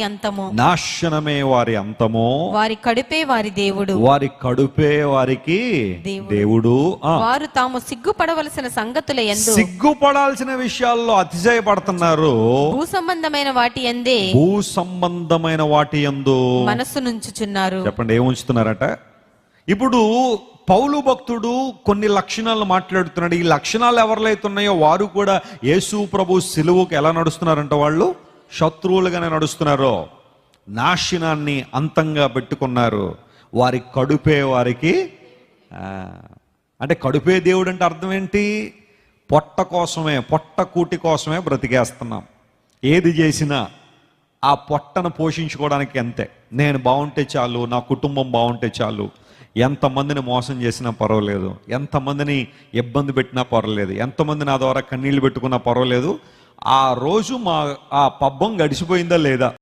అంతము, నాశనమే వారి అంతము, వారి కడుపే వారి దేవుడు, వారి కడుపే వారికి దేవుడు. వారు తాము సిగ్గుపడవలసిన సంగతుల యందు, సిగ్గుపడాల్సిన విషయాల్లో అతిశయపడుతున్నారు. భూ సంబంధమైన వాటి యందే, భూ సంబంధమైన వాటి యందు మనస్సు నుంచుచున్నారు. చెప్పండి, ఏముంచుతున్నారట? ఇప్పుడు పౌలు భక్తుడు కొన్ని లక్షణాలు మాట్లాడుతున్నాడు. ఈ లక్షణాలు ఎవరిలో అయితే ఉన్నాయో వారు కూడా యేసు ప్రభు సిలువకు ఎలా నడుస్తున్నారంట? వాళ్ళు శత్రువులుగానే నడుస్తున్నారు. నాశనాన్ని అంతంగా పెట్టుకున్నారు. వారి కడుపే వారికి అంటే కడుపే దేవుడు అంటే అర్థం ఏంటి? పొట్ట కోసమే, పొట్ట కూటి కోసమే బ్రతికేస్తున్నాం. ఏది చేసినా ఆ పొట్టను పోషించుకోవడానికి అంతే. నేను బాగుంటే చాలు, నా కుటుంబం బాగుంటే చాలు, ఎంతమందిని మోసం చేసినా పర్వాలేదు, ఎంతమందిని ఇబ్బంది పెట్టినా పర్వాలేదు, ఎంతమంది నా ద్వారా కన్నీళ్లు పెట్టుకున్నా పర్వాలేదు, ఆ రోజు ఆ పబ్బం గడిచిపోయిందా లేదా